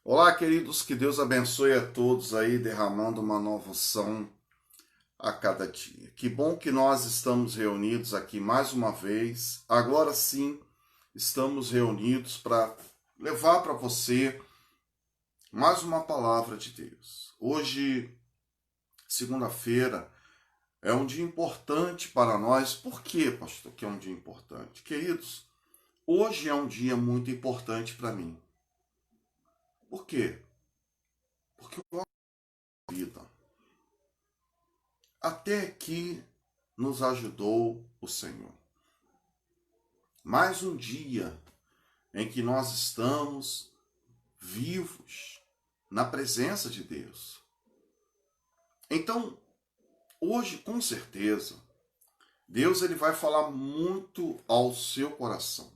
Olá, queridos, que Deus abençoe a todos aí, derramando uma nova unção a cada dia. Que bom que nós estamos reunidos aqui mais uma vez. Agora sim, estamos reunidos para levar para você mais uma palavra de Deus. Hoje, segunda-feira, é um dia importante para nós. Por quê, pastor, que é um dia importante? Queridos, hoje é um dia muito importante para mim. Por quê? Porque eu gosto da vida. Até aqui nos ajudou o Senhor. Mais um dia em que nós estamos vivos na presença de Deus. Então, hoje, com certeza, Deus ele vai falar muito ao seu coração.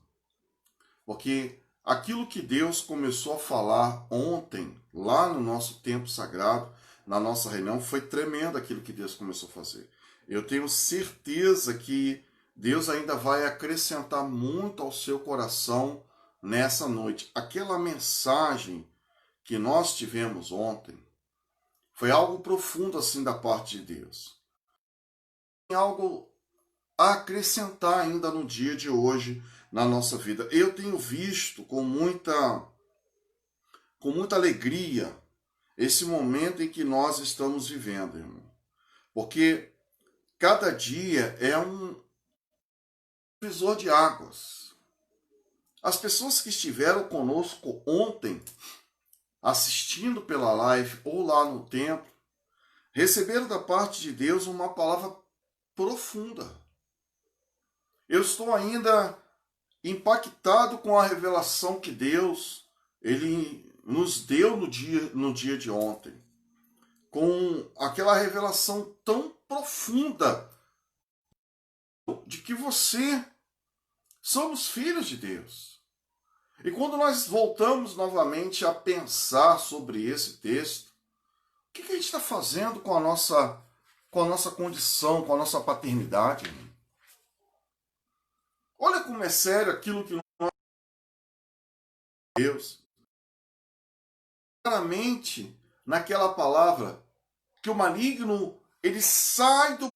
Porque aquilo que Deus começou a falar ontem, lá no nosso tempo sagrado, na nossa reunião, foi tremendo aquilo que Deus começou a fazer. Eu tenho certeza que Deus ainda vai acrescentar muito ao seu coração nessa noite. Aquela mensagem que nós tivemos ontem foi algo profundo assim da parte de Deus. Tem algo a acrescentar ainda no dia de hoje na nossa vida. Eu tenho visto com muita alegria esse momento em que nós estamos vivendo, irmão. Porque cada dia é um divisor de águas. As pessoas que estiveram conosco ontem, assistindo pela live ou lá no templo, receberam da parte de Deus uma palavra profunda. Eu estou ainda impactado com a revelação que Deus ele nos deu no dia de ontem. Com aquela revelação tão profunda de que somos filhos de Deus. E quando nós voltamos novamente a pensar sobre esse texto, o que a gente está fazendo com a nossa condição, com a nossa paternidade? Olha como é sério aquilo que nós Deus. Claramente, naquela palavra, que o maligno, ele sai do...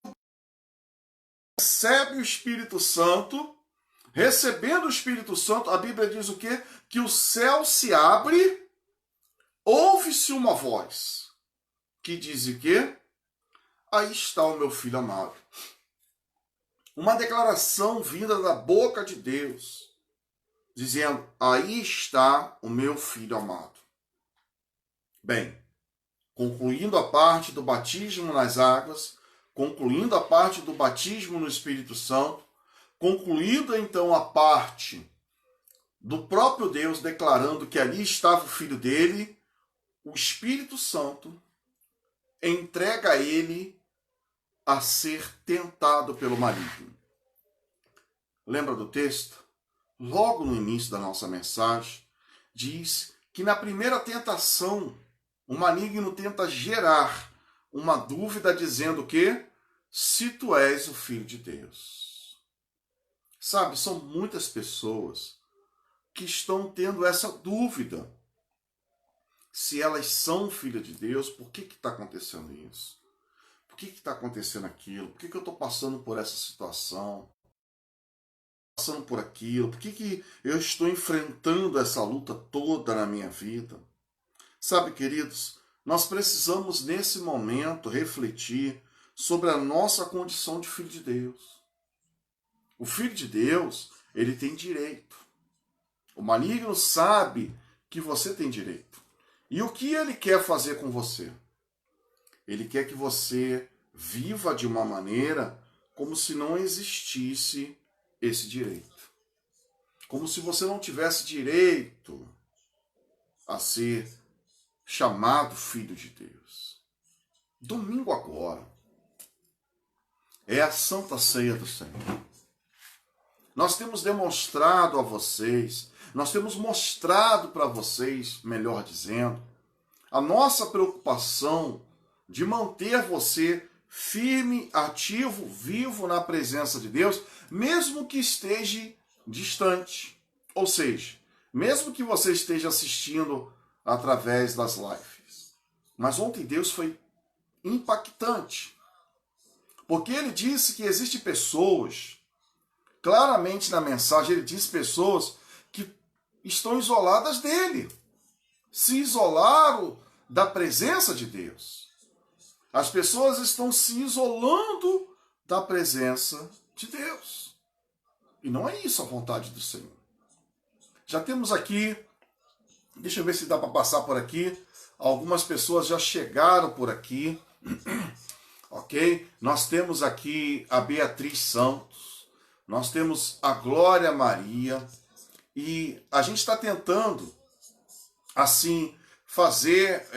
recebe o Espírito Santo, recebendo o Espírito Santo, a Bíblia diz o quê? Que o céu se abre, ouve-se uma voz, que diz o quê? Aí está o meu filho amado. Uma declaração vinda da boca de Deus, dizendo, aí está o meu filho amado. Bem, concluindo a parte do batismo nas águas, concluindo a parte do batismo no Espírito Santo, concluindo então a parte do próprio Deus declarando que ali estava o Filho dele, o Espírito Santo entrega a ele a ser tentado pelo maligno. Lembra do texto? Logo no início da nossa mensagem, diz que na primeira tentação, o maligno tenta gerar uma dúvida dizendo que se tu és o Filho de Deus. Sabe, são muitas pessoas que estão tendo essa dúvida. Se elas são filhas de Deus, por que está acontecendo isso? Por que está acontecendo aquilo? Por que eu estou passando por essa situação? Passando por aquilo? Por que eu estou enfrentando essa luta toda na minha vida? Sabe, queridos, nós precisamos nesse momento refletir sobre a nossa condição de filho de Deus. O filho de Deus, ele tem direito. O maligno sabe que você tem direito. E o que ele quer fazer com você? Ele quer que você viva de uma maneira como se não existisse esse direito. Como se você não tivesse direito a ser chamado filho de Deus. Domingo agora é a Santa Ceia do Senhor. Nós temos demonstrado a vocês, nós temos mostrado para vocês, melhor dizendo, a nossa preocupação de manter você firme, ativo, vivo na presença de Deus, mesmo que esteja distante. Ou seja, mesmo que você esteja assistindo através das lives. Mas ontem Deus foi impactante, porque ele disse que existem pessoas, claramente na mensagem ele diz pessoas que estão isoladas dele, se isolaram da presença de Deus. As pessoas estão se isolando da presença de Deus. E não é isso a vontade do Senhor. Já temos aqui, deixa eu ver se dá para passar por aqui, algumas pessoas já chegaram por aqui, ok? Nós temos aqui a Beatriz Santos, nós temos a Glória Maria, e a gente está tentando, assim, fazer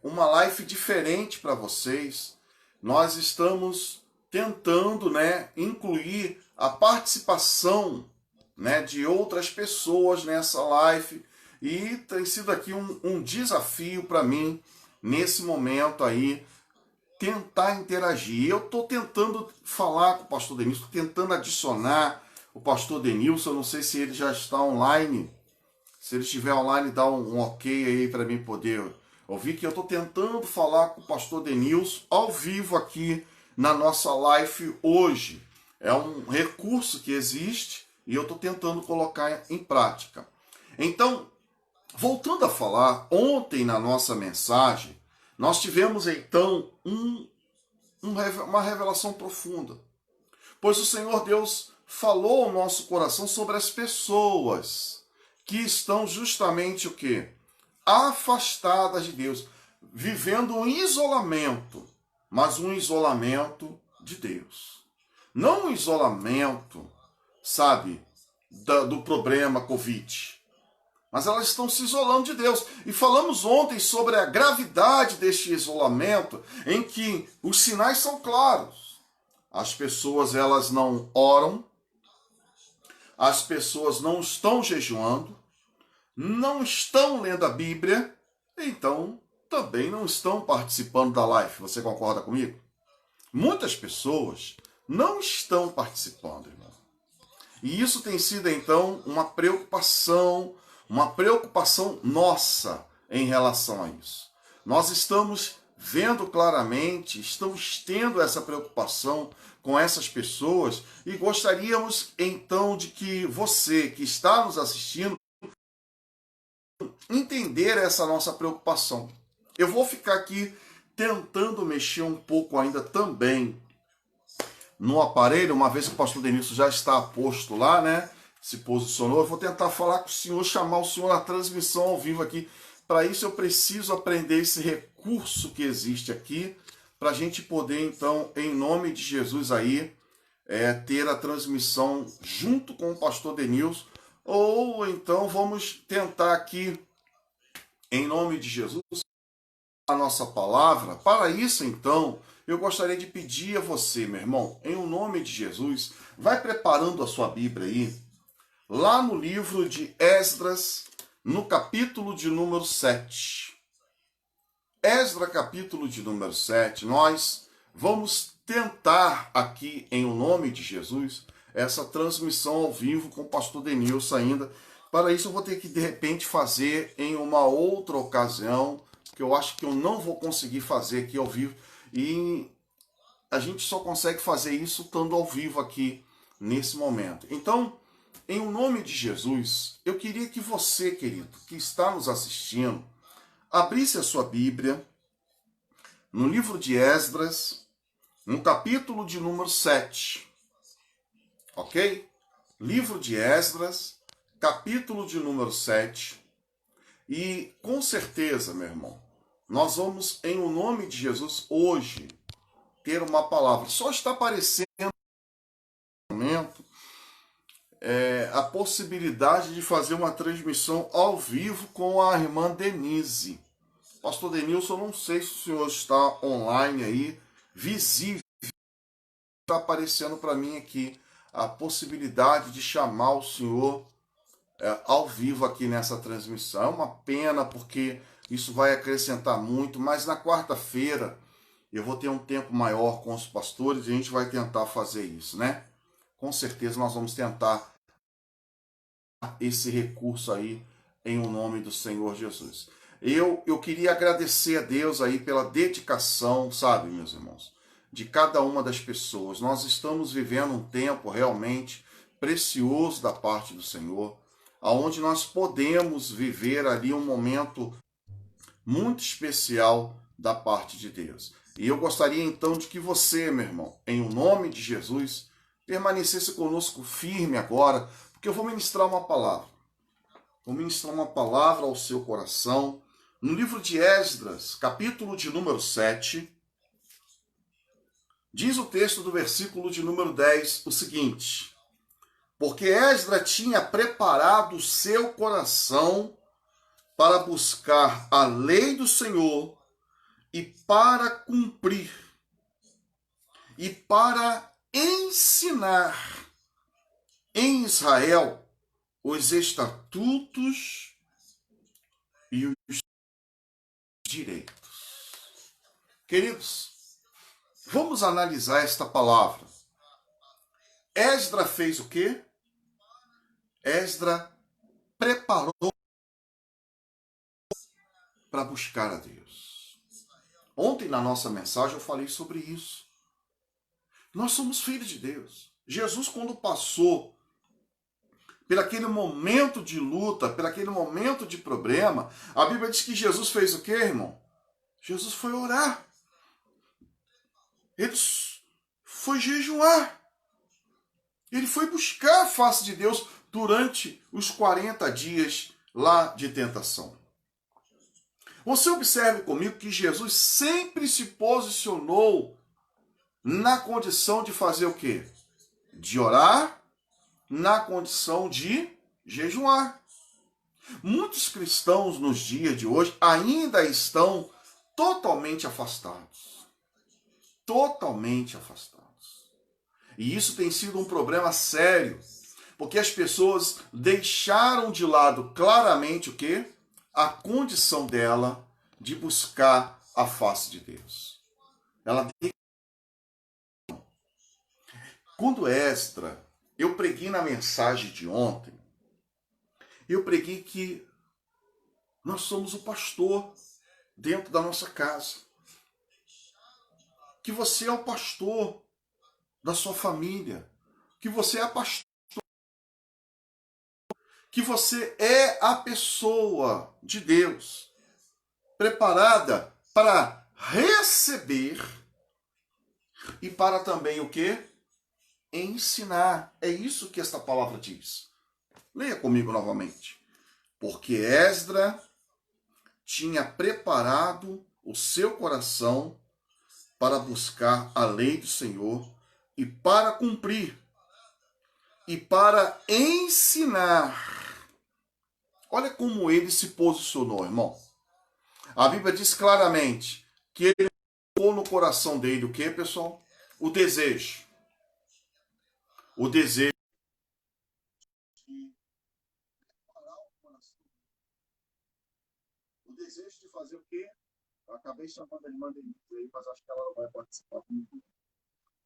uma live diferente para vocês. Nós estamos tentando, né, incluir a participação, né, de outras pessoas nessa live, e tem sido aqui um desafio para mim, nesse momento aí, tentar interagir. Eu estou tentando falar com o pastor Denilson, tentando adicionar o pastor Denilson, eu não sei se ele já está online. Se ele estiver online, dá um ok aí para mim poder ouvir, que eu estou tentando falar com o pastor Denilson ao vivo aqui na nossa live hoje. É um recurso que existe e eu estou tentando colocar em prática. Então, voltando a falar, ontem na nossa mensagem, nós tivemos então uma revelação profunda. Pois o Senhor Deus falou ao nosso coração sobre as pessoas que estão justamente o quê? Afastadas de Deus, vivendo um isolamento, mas um isolamento de Deus. Não um isolamento, sabe, do problema Covid, mas elas estão se isolando de Deus. E falamos ontem sobre a gravidade deste isolamento, em que os sinais são claros. As pessoas, elas não oram, as pessoas não estão jejuando, não estão lendo a Bíblia, então também não estão participando da live. Você concorda comigo? Muitas pessoas não estão participando, irmão. E isso tem sido, então, uma preocupação nossa em relação a isso. Nós estamos vendo claramente, estamos tendo essa preocupação com essas pessoas e gostaríamos, então, de que você que está nos assistindo entender essa nossa preocupação. Eu vou ficar aqui tentando mexer um pouco ainda também no aparelho, uma vez que o pastor Denilson já está posto lá, né? Se posicionou, eu vou tentar falar com o senhor, chamar o senhor na transmissão ao vivo aqui. Para isso eu preciso aprender esse recurso que existe aqui, para a gente poder, então, em nome de Jesus aí, ter a transmissão junto com o pastor Denilson, ou então vamos tentar aqui, em nome de Jesus, a nossa palavra. Para isso, então, eu gostaria de pedir a você, meu irmão, em o nome de Jesus, vai preparando a sua Bíblia aí, lá no livro de Esdras, no capítulo de número 7. Esdras, capítulo de número 7, nós vamos tentar aqui, em o nome de Jesus, essa transmissão ao vivo com o pastor Denilson ainda. Para isso eu vou ter que, de repente, fazer em uma outra ocasião, que eu acho que eu não vou conseguir fazer aqui ao vivo, e a gente só consegue fazer isso estando ao vivo aqui, nesse momento. Então, em o nome de Jesus, eu queria que você, querido, que está nos assistindo, abrisse a sua Bíblia no livro de Esdras, no capítulo de número 7. Ok? Livro de Esdras, capítulo de número 7. E com certeza, meu irmão, nós vamos, em o nome de Jesus, hoje, ter uma palavra. Só está aparecendo no momento a possibilidade de fazer uma transmissão ao vivo com a irmã Denise. Pastor Denilson, eu não sei se o senhor está online aí, visível. Está aparecendo para mim aqui a possibilidade de chamar o senhor ao vivo aqui nessa transmissão. É uma pena, porque isso vai acrescentar muito, mas na quarta-feira eu vou ter um tempo maior com os pastores e a gente vai tentar fazer isso, né? Com certeza nós vamos tentar esse recurso aí em o nome do Senhor Jesus. Eu queria agradecer a Deus aí pela dedicação, sabe, meus irmãos, de cada uma das pessoas. Nós estamos vivendo um tempo realmente precioso da parte do Senhor, aonde nós podemos viver ali um momento muito especial da parte de Deus. E eu gostaria então de que você, meu irmão, em o nome de Jesus, permanecesse conosco firme agora, porque eu vou ministrar uma palavra. Vou ministrar uma palavra ao seu coração. No livro de Esdras, capítulo de número 7, diz o texto do versículo de número 10 o seguinte: porque Esdras tinha preparado o seu coração para buscar a lei do Senhor e para cumprir e para ensinar em Israel os estatutos e os direitos. Queridos, vamos analisar esta palavra. Esdras fez o quê? Esdras preparou para buscar a Deus. Ontem na nossa mensagem eu falei sobre isso. Nós somos filhos de Deus. Jesus, quando passou por aquele momento de luta, por aquele momento de problema, a Bíblia diz que Jesus fez o quê, irmão? Jesus foi orar. Ele foi jejuar. Ele foi buscar a face de Deus durante os 40 dias lá de tentação. Você observe comigo que Jesus sempre se posicionou na condição de fazer o quê? De orar, na condição de jejuar. Muitos cristãos nos dias de hoje ainda estão totalmente afastados. Totalmente afastados. E isso tem sido um problema sério, porque as pessoas deixaram de lado claramente o quê? A condição dela de buscar a face de Deus. Quando Esdras, eu preguei na mensagem de ontem, eu preguei que nós somos o pastor dentro da nossa casa. Que você é o pastor da sua família. Que você é a pastor. Que você é a pessoa de Deus preparada para receber e para também o quê? Ensinar. É isso que esta palavra diz. Leia comigo novamente. Porque Esdras tinha preparado o seu coração para buscar a lei do Senhor e para cumprir e para ensinar. Olha como ele se posicionou, irmão. A Bíblia diz claramente que ele colocou no coração dele o que, pessoal? O desejo. O desejo de fazer o quê? Eu acabei chamando a irmã Denise aí, mas acho que ela não vai participar comigo.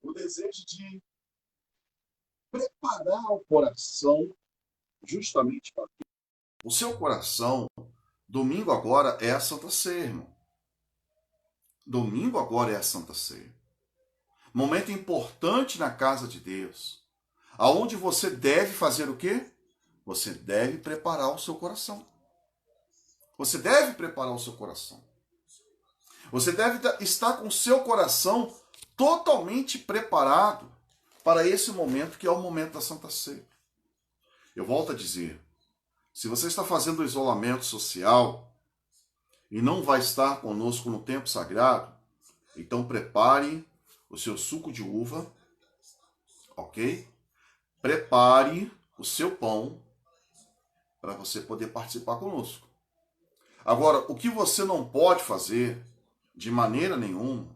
O desejo de preparar o coração justamente para isso. O seu coração, domingo agora é a Santa Ceia, irmão. Domingo agora é a Santa Ceia. Momento importante na casa de Deus. Aonde você deve fazer o quê? Você deve preparar o seu coração. Você deve preparar o seu coração. Você deve estar com o seu coração totalmente preparado para esse momento que é o momento da Santa Ceia. Eu volto a dizer, se você está fazendo o isolamento social e não vai estar conosco no tempo sagrado, então prepare o seu suco de uva, ok? Prepare o seu pão para você poder participar conosco. Agora, o que você não pode fazer, de maneira nenhuma,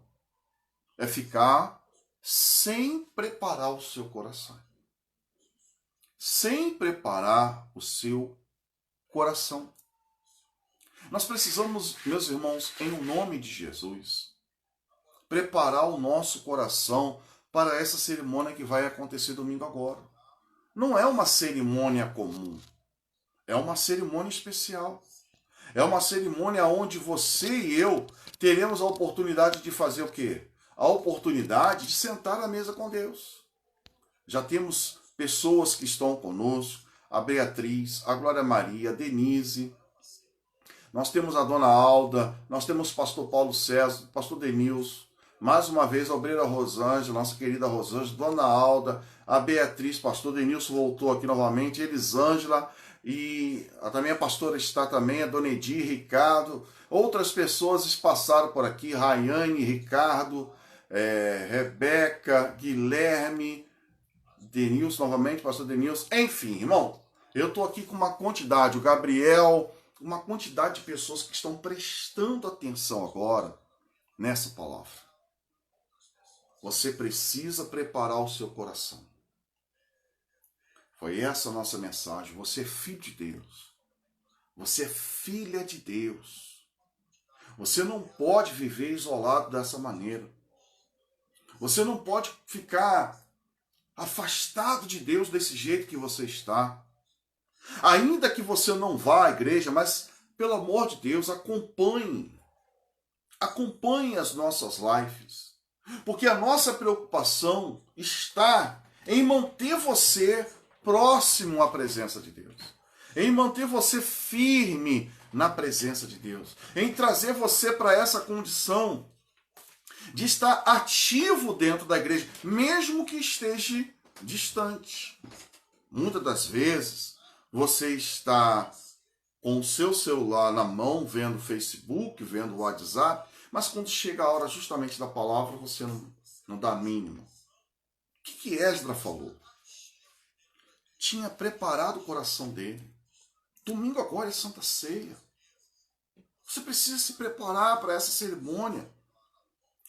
é ficar sem preparar o seu coração. Sem preparar o seu coração. Nós precisamos, meus irmãos, em nome de Jesus, preparar o nosso coração para essa cerimônia que vai acontecer domingo agora. Não é uma cerimônia comum, é uma cerimônia especial. É uma cerimônia onde você e eu teremos a oportunidade de fazer o quê? A oportunidade de sentar à mesa com Deus. Já temos pessoas que estão conosco, a Beatriz, a Glória Maria, a Denise, nós temos a Dona Alda, nós temos o pastor Paulo César, o pastor Denilson, mais uma vez a obreira Rosângela, nossa querida Rosângela, Dona Alda, a Beatriz, pastor Denilson voltou aqui novamente, Elisângela, e também a pastora está também, a Dona Edir, Ricardo, outras pessoas passaram por aqui, Rayane, Ricardo, Rebeca, Guilherme, Denilson novamente, pastor Denilson, enfim, irmão, eu estou aqui com uma quantidade, o Gabriel, uma quantidade de pessoas que estão prestando atenção agora nessa palavra. Você precisa preparar o seu coração. Foi essa a nossa mensagem. Você é filho de Deus. Você é filha de Deus. Você não pode viver isolado dessa maneira. Você não pode ficar afastado de Deus desse jeito que você está. Ainda que você não vá à igreja, mas, pelo amor de Deus, acompanhe. Acompanhe as nossas lives. Porque a nossa preocupação está em manter você próximo à presença de Deus. Em manter você firme na presença de Deus. Em trazer você para essa condição de estar ativo dentro da igreja, mesmo que esteja distante. Muitas das vezes, você está com o seu celular na mão, vendo o Facebook, vendo o WhatsApp, mas quando chega a hora justamente da palavra, você não dá mínimo. O que Esdras falou? Tinha preparado o coração dele. Domingo agora é Santa Ceia. Você precisa se preparar para essa cerimônia.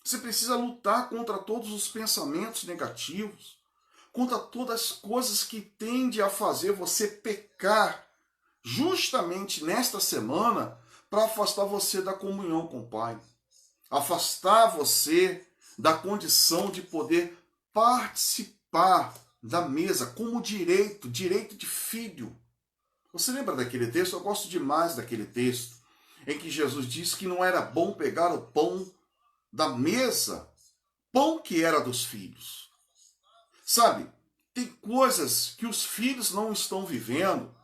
Você precisa lutar contra todos os pensamentos negativos, contra todas as coisas que tendem a fazer você pecar, justamente nesta semana, para afastar você da comunhão com o Pai. Afastar você da condição de poder participar da mesa como direito de filho. Você lembra daquele texto? Eu gosto demais daquele texto, em que Jesus disse que não era bom pegar o pão da mesa, pão que era dos filhos. Sabe, tem coisas que os filhos não estão vivendo,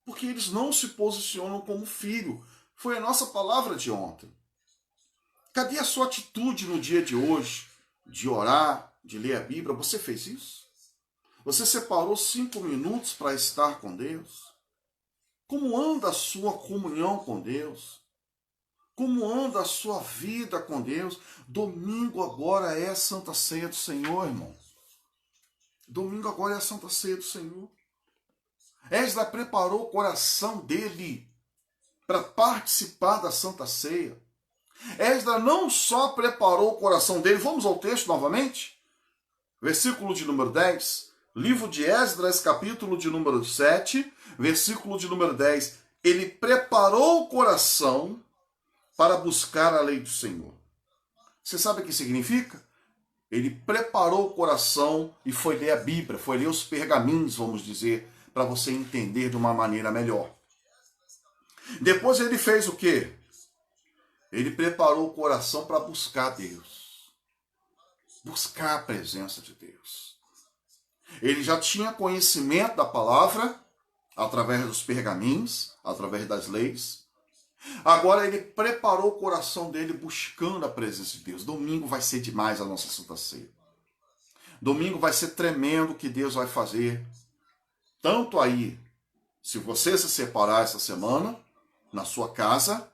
porque eles não se posicionam como filho. Foi a nossa palavra de ontem. Cadê a sua atitude no dia de hoje? De orar, de ler a Bíblia? Você fez isso? Você separou 5 minutos para estar com Deus? Como anda a sua comunhão com Deus? Como anda a sua vida com Deus? Domingo agora é a Santa Ceia do Senhor, irmão. Domingo agora é a Santa Ceia do Senhor. Esdras preparou o coração dele para participar da Santa Ceia. Esdras não só preparou o coração dele, vamos ao texto novamente? Versículo de número 10, livro de Esdras, capítulo de número 7, versículo de número 10. Ele preparou o coração para buscar a lei do Senhor. Você sabe o que significa? Ele preparou o coração e foi ler a Bíblia, foi ler os pergaminhos, vamos dizer, para você entender de uma maneira melhor. Depois ele fez o quê? Ele preparou o coração para buscar Deus. Buscar a presença de Deus. Ele já tinha conhecimento da palavra, através dos pergaminhos, através das leis. Agora ele preparou o coração dele buscando a presença de Deus. Domingo vai ser demais a nossa Santa Ceia. Domingo vai ser tremendo o que Deus vai fazer. Tanto aí, se você se separar essa semana, na sua casa,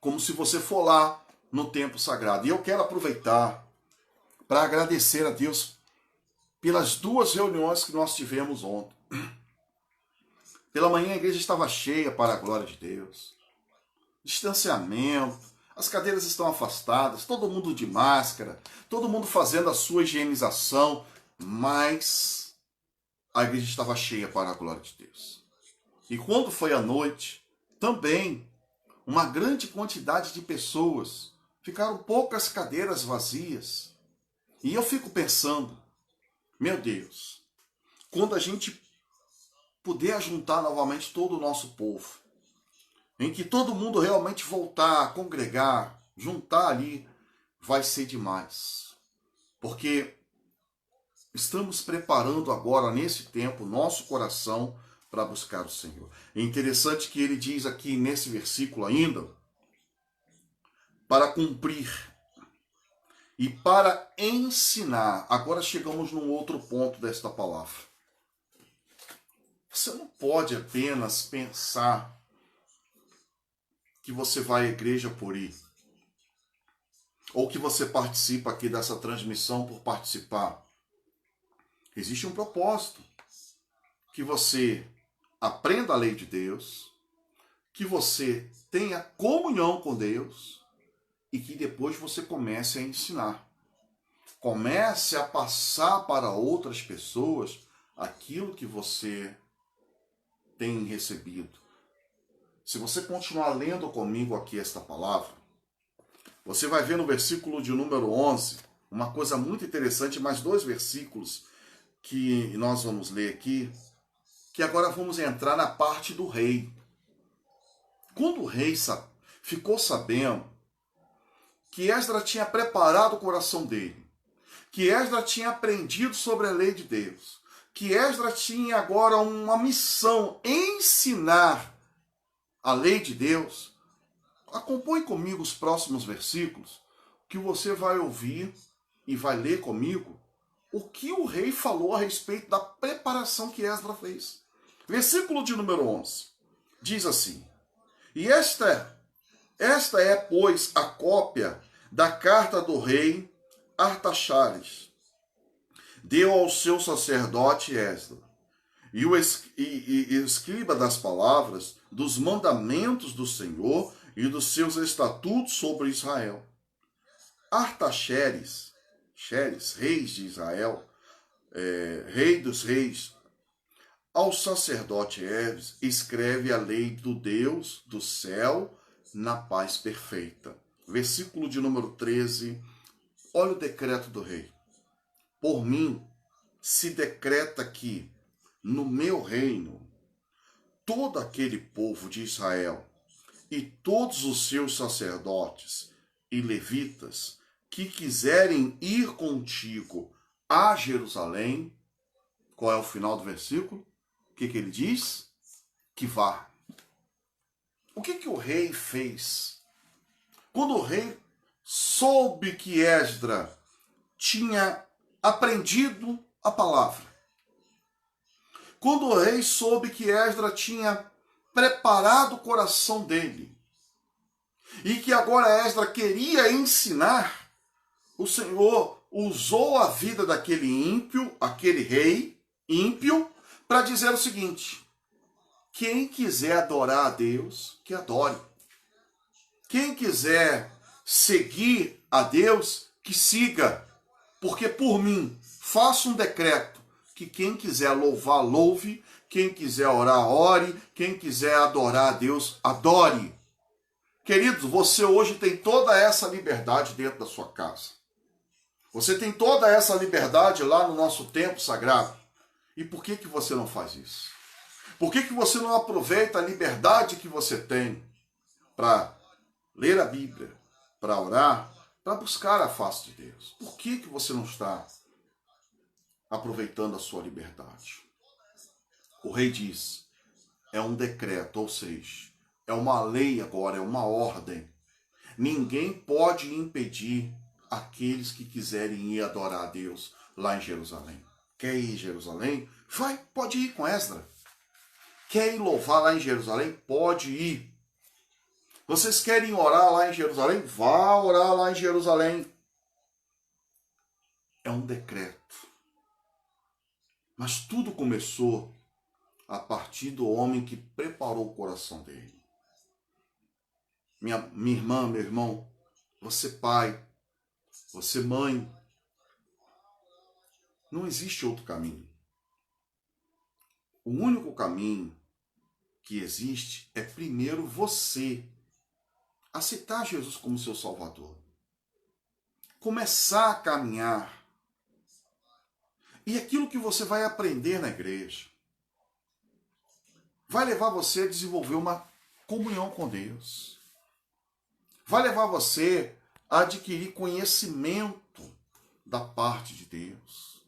como se você for lá no templo sagrado. E eu quero aproveitar para agradecer a Deus pelas 2 reuniões que nós tivemos ontem. Pela manhã a igreja estava cheia para a glória de Deus. Distanciamento, as cadeiras estão afastadas, todo mundo de máscara, todo mundo fazendo a sua higienização, mas a igreja estava cheia para a glória de Deus. E quando foi à noite, também uma grande quantidade de pessoas, ficaram poucas cadeiras vazias. E eu fico pensando, meu Deus, quando a gente puder juntar novamente todo o nosso povo, em que todo mundo realmente voltar a congregar, juntar ali, vai ser demais. Porque estamos preparando agora, nesse tempo, nosso coração para buscar o Senhor. É interessante que ele diz aqui nesse versículo ainda, para cumprir e para ensinar. Agora chegamos num outro ponto desta palavra. Você não pode apenas pensar que você vai à igreja por ir, ou que você participa aqui dessa transmissão por participar. Existe um propósito, que você aprenda a lei de Deus, que você tenha comunhão com Deus e que depois você comece a ensinar. Comece a passar para outras pessoas aquilo que você tem recebido. Se você continuar lendo comigo aqui esta palavra, você vai ver no versículo de número 11 uma coisa muito interessante, mais 2 versículos que nós vamos ler aqui, que agora vamos entrar na parte do rei. Quando o rei ficou sabendo que Esdras tinha preparado o coração dele, que Esdras tinha aprendido sobre a lei de Deus, que Esdras tinha agora uma missão, ensinar a lei de Deus, acompanhe comigo os próximos versículos, que você vai ouvir e vai ler comigo o que o rei falou a respeito da preparação que Esdras fez. Versículo de número 11, diz assim: E esta é, pois, a cópia da carta do rei Artaxerxes. Deu ao seu sacerdote Esdras, e o escriba das palavras, dos mandamentos do Senhor e dos seus estatutos sobre Israel. Artaxerxes, reis de Israel, rei dos reis, ao sacerdote Esdras escreve a lei do Deus do céu na paz perfeita. Versículo de número 13, olha o decreto do rei. Por mim se decreta que, no meu reino, todo aquele povo de Israel e todos os seus sacerdotes e levitas que quiserem ir contigo a Jerusalém, qual é o final do versículo? O que ele diz? Que vá. O que o rei fez? Quando o rei soube que Esdras tinha aprendido a palavra, quando o rei soube que Esdras tinha preparado o coração dele, e que agora Esdras queria ensinar, o Senhor usou a vida daquele ímpio, aquele rei ímpio, para dizer o seguinte: quem quiser adorar a Deus, que adore. Quem quiser seguir a Deus, que siga. Porque por mim, faço um decreto que quem quiser louvar, louve. Quem quiser orar, ore. Quem quiser adorar a Deus, adore. Queridos, você hoje tem toda essa liberdade dentro da sua casa. Você tem toda essa liberdade lá no nosso templo sagrado. E por que você não faz isso? Por que você não aproveita a liberdade que você tem para ler a Bíblia, para orar, para buscar a face de Deus? Por que você não está aproveitando a sua liberdade? O rei diz, é um decreto, ou seja, é uma lei agora, é uma ordem. Ninguém pode impedir aqueles que quiserem ir adorar a Deus lá em Jerusalém. Quer ir em Jerusalém? Vai, pode ir com Esdras. Quer ir louvar lá em Jerusalém? Pode ir. Vocês querem orar lá em Jerusalém? Vá orar lá em Jerusalém. É um decreto. Mas tudo começou a partir do homem que preparou o coração dele. Minha irmã, meu irmão, você pai, você mãe, não existe outro caminho. O único caminho que existe é primeiro você aceitar Jesus como seu Salvador. Começar a caminhar. E aquilo que você vai aprender na igreja vai levar você a desenvolver uma comunhão com Deus. Vai levar você a adquirir conhecimento da parte de Deus.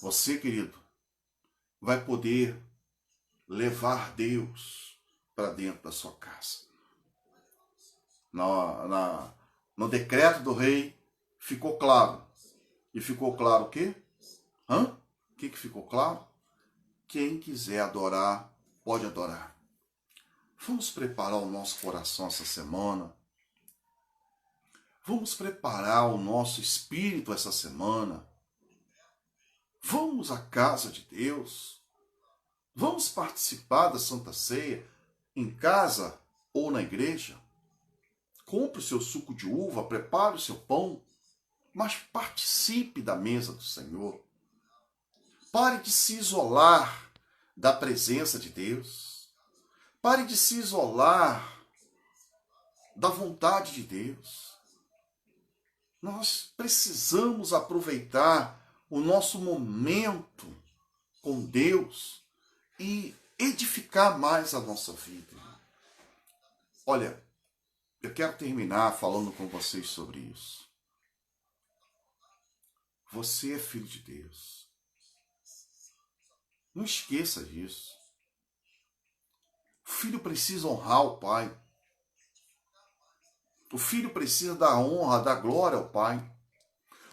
Você, querido, vai poder levar Deus para dentro da sua casa. No decreto do rei ficou claro. E ficou claro o quê? O que ficou claro? Quem quiser adorar, pode adorar. Vamos preparar o nosso coração essa semana. Vamos preparar o nosso espírito essa semana. Vamos à casa de Deus. Vamos participar da Santa Ceia em casa ou na igreja. Compre o seu suco de uva, prepare o seu pão, mas participe da mesa do Senhor. Pare de se isolar da presença de Deus. Pare de se isolar da vontade de Deus. Nós precisamos aproveitar o nosso momento com Deus e edificar mais a nossa vida. Olha, eu quero terminar falando com vocês sobre isso. Você é filho de Deus. Não esqueça disso. O filho precisa honrar o pai. O filho precisa dar honra, dar glória ao pai.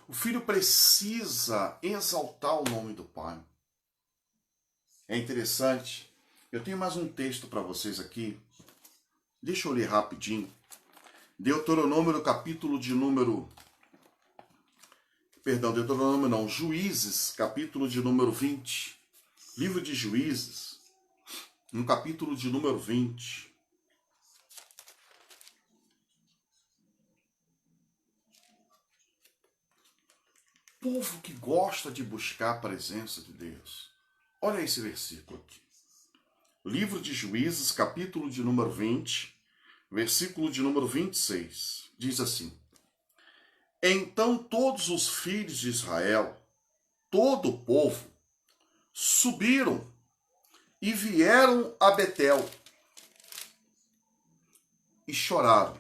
O filho precisa exaltar o nome do pai. É interessante. Eu tenho mais um texto para vocês aqui. Deixa eu ler rapidinho. Deuteronômio, capítulo de número... Deuteronômio não, Juízes, capítulo de número 20. Livro de Juízes, no capítulo de número 20. Povo que gosta de buscar a presença de Deus. Olha esse versículo aqui. Livro de Juízes, capítulo de número 20, versículo de número 26. Diz assim: Então todos os filhos de Israel, todo o povo, subiram e vieram a Betel e choraram.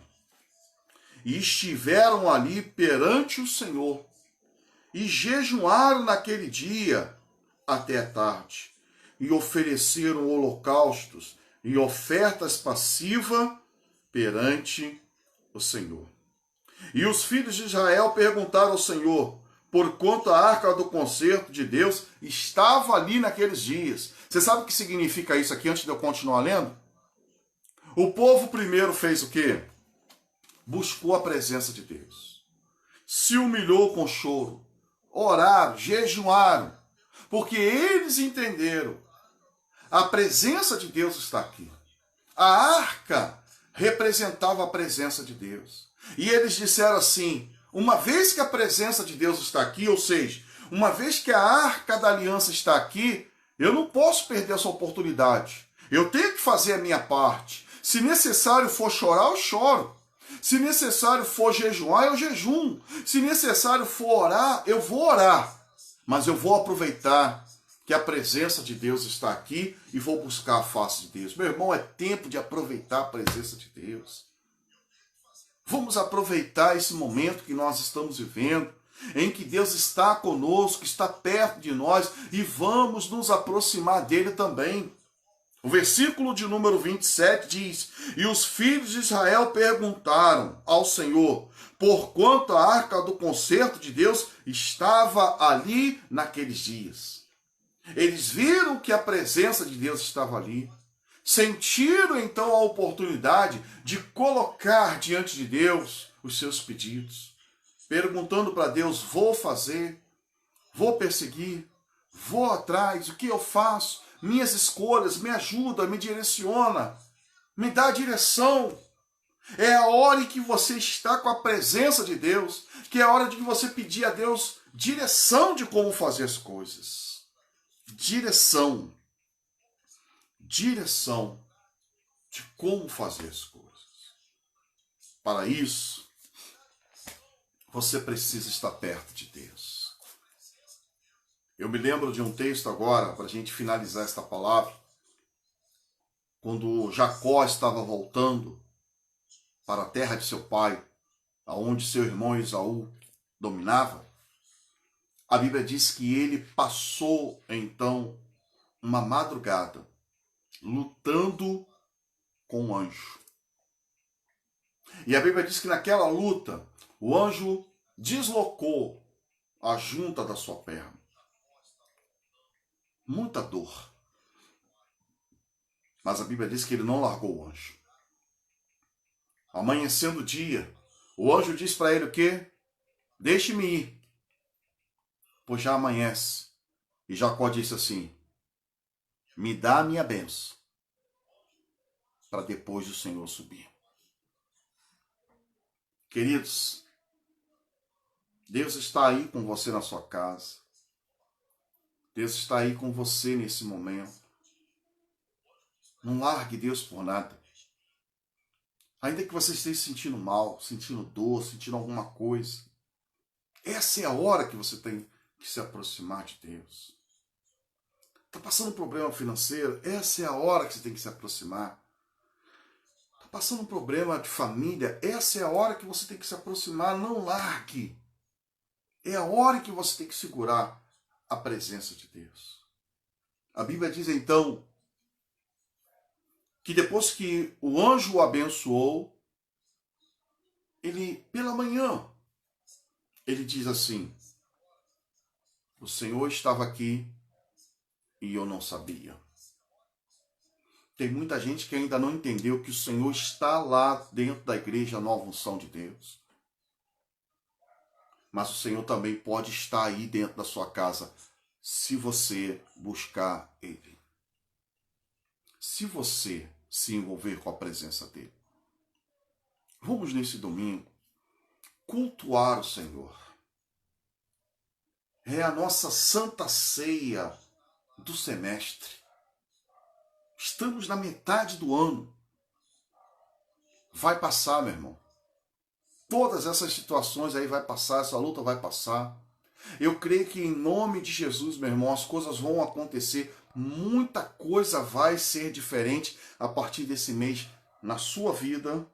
E estiveram ali perante o Senhor e jejuaram naquele dia até a tarde e ofereceram holocaustos e ofertas passivas perante o Senhor. E os filhos de Israel perguntaram ao Senhor, porquanto a arca do concerto de Deus estava ali naqueles dias. Você sabe o que significa isso aqui antes de eu continuar lendo? O povo primeiro fez o quê? Buscou a presença de Deus. Se humilhou com choro. Oraram, jejuaram. Porque eles entenderam. A presença de Deus está aqui. A arca representava a presença de Deus. E eles disseram assim: uma vez que a presença de Deus está aqui, ou seja, uma vez que a arca da aliança está aqui, eu não posso perder essa oportunidade. Eu tenho que fazer a minha parte. Se necessário for chorar, eu choro. Se necessário for jejuar, eu jejuo. Se necessário for orar, eu vou orar. Mas eu vou aproveitar que a presença de Deus está aqui e vou buscar a face de Deus. Meu irmão, é tempo de aproveitar a presença de Deus. Vamos aproveitar esse momento que nós estamos vivendo, em que Deus está conosco, está perto de nós, e vamos nos aproximar dele também. O versículo de número 27 diz: E os filhos de Israel perguntaram ao Senhor, porquanto a arca do concerto de Deus estava ali naqueles dias. Eles viram que a presença de Deus estava ali. Sentiram então a oportunidade de colocar diante de Deus os seus pedidos, perguntando para Deus: vou fazer, vou perseguir, vou atrás, o que eu faço? Minhas escolhas, me ajuda, me direciona, me dá direção. É a hora em que você está com a presença de Deus, que é a hora de você pedir a Deus direção de como fazer as coisas. Direção de como fazer as coisas. Para isso, você precisa estar perto de Deus. Eu me lembro de um texto agora, para a gente finalizar esta palavra, quando Jacó estava voltando para a terra de seu pai, aonde seu irmão Esaú dominava, a Bíblia diz que ele passou então uma madrugada lutando com o anjo. E a Bíblia diz que naquela luta o anjo deslocou a junta da sua perna. Muita dor. Mas a Bíblia diz que ele não largou o anjo. Amanhecendo o dia, o anjo diz para ele o quê? Deixe-me ir, pois já amanhece. E Jacó disse assim, me dá a minha bênção, para depois o Senhor subir. Queridos, Deus está aí com você na sua casa. Deus está aí com você nesse momento. Não largue Deus por nada. Ainda que você esteja se sentindo mal, sentindo dor, sentindo alguma coisa, essa é a hora que você tem que se aproximar de Deus. Está passando um problema financeiro? Essa é a hora que você tem que se aproximar. Está passando um problema de família? Essa é a hora que você tem que se aproximar. Não largue. É a hora que você tem que segurar a presença de Deus. A Bíblia diz então que depois que o anjo o abençoou, ele, pela manhã, ele diz assim, o Senhor estava aqui e eu não sabia. Tem muita gente que ainda não entendeu que o Senhor está lá dentro da igreja Nova Unção de Deus. Mas o Senhor também pode estar aí dentro da sua casa, se você buscar Ele. Se você se envolver com a presença dEle. Vamos nesse domingo cultuar o Senhor. É a nossa santa ceia do semestre. Estamos na metade do ano. Vai passar, meu irmão. Todas essas situações aí vai passar, essa luta vai passar. Eu creio que em nome de Jesus, meu irmão, as coisas vão acontecer. Muita coisa vai ser diferente a partir desse mês na sua vida,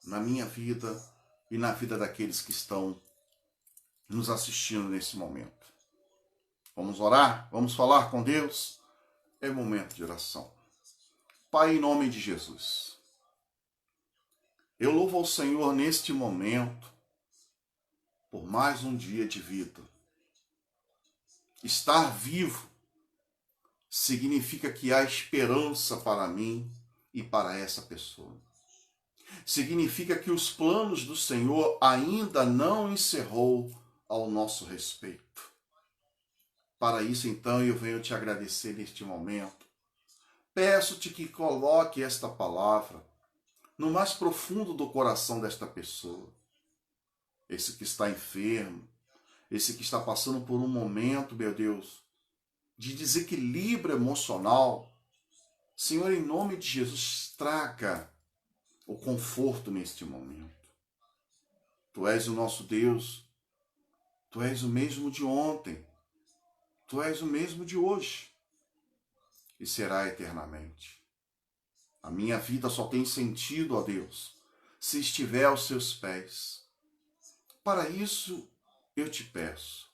na minha vida e na vida daqueles que estão nos assistindo nesse momento. Vamos orar? Vamos falar com Deus? É momento de oração. Pai, em nome de Jesus, eu louvo ao Senhor neste momento por mais um dia de vida. Estar vivo significa que há esperança para mim e para essa pessoa. Significa que os planos do Senhor ainda não encerrou ao nosso respeito. Para isso, então, eu venho te agradecer neste momento. Peço-te que coloque esta palavra no mais profundo do coração desta pessoa. Esse que está enfermo, esse que está passando por um momento, meu Deus, de desequilíbrio emocional. Senhor, em nome de Jesus, traga o conforto neste momento. Tu és o nosso Deus, Tu és o mesmo de ontem, Tu és o mesmo de hoje e será eternamente. A minha vida só tem sentido, ó Deus, se estiver aos seus pés. Para isso, eu te peço,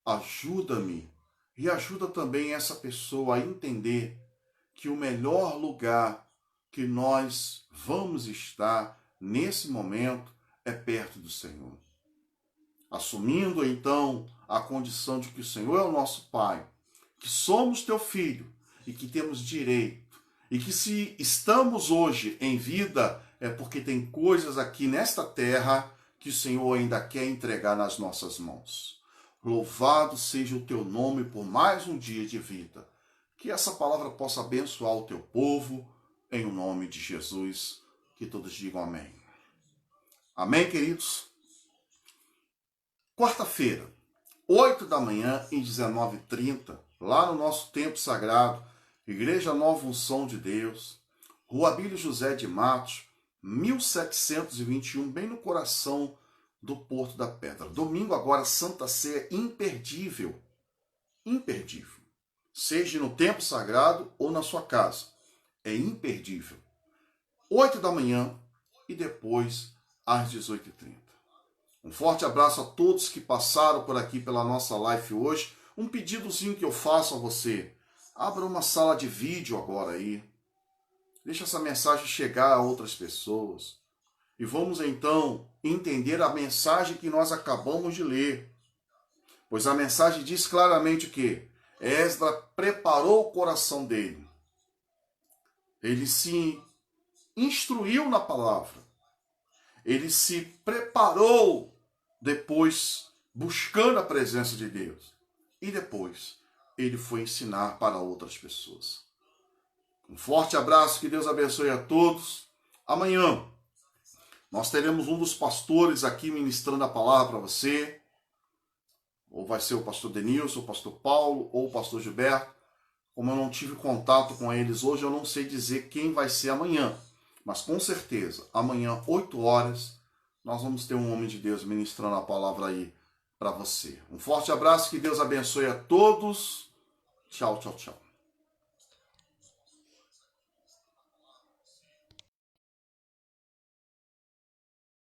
ajuda-me e ajuda também essa pessoa a entender que o melhor lugar que nós vamos estar nesse momento é perto do Senhor. Assumindo então a condição de que o Senhor é o nosso Pai, que somos teu filho e que temos direito, e que se estamos hoje em vida é porque tem coisas aqui nesta terra que o Senhor ainda quer entregar nas nossas mãos. Louvado seja o teu nome por mais um dia de vida. Que essa palavra possa abençoar o teu povo, em o nome de Jesus. Que todos digam amém. Amém, queridos? Quarta-feira, 8 da manhã e 19h30, lá no nosso templo sagrado, Igreja Nova Unção de Deus, Rua Abílio José de Matos, 1721, bem no coração do Porto da Pedra. Domingo agora, Santa Ceia imperdível. Imperdível. Seja no templo sagrado ou na sua casa. é imperdível. 8 da manhã e depois às 18h30. Um forte abraço a todos que passaram por aqui pela nossa live hoje. Um pedidozinho que eu faço a você. Abra uma sala de vídeo agora aí. Deixa essa mensagem chegar a outras pessoas. E vamos então entender a mensagem que nós acabamos de ler. Pois a mensagem diz claramente que Esdras preparou o coração dele. Ele se instruiu na palavra. Ele se preparou depois buscando a presença de Deus. E depois ele foi ensinar para outras pessoas. Um forte abraço, que Deus abençoe a todos. Amanhã nós teremos um dos pastores aqui ministrando a palavra para você. Ou vai ser o pastor Denilson, o pastor Paulo, ou o pastor Gilberto. Como eu não tive contato com eles hoje, eu não sei dizer quem vai ser amanhã. Mas com certeza, amanhã, 8 horas, nós vamos ter um homem de Deus ministrando a palavra aí para você. Um forte abraço, que Deus abençoe a todos. Tchau, tchau, tchau.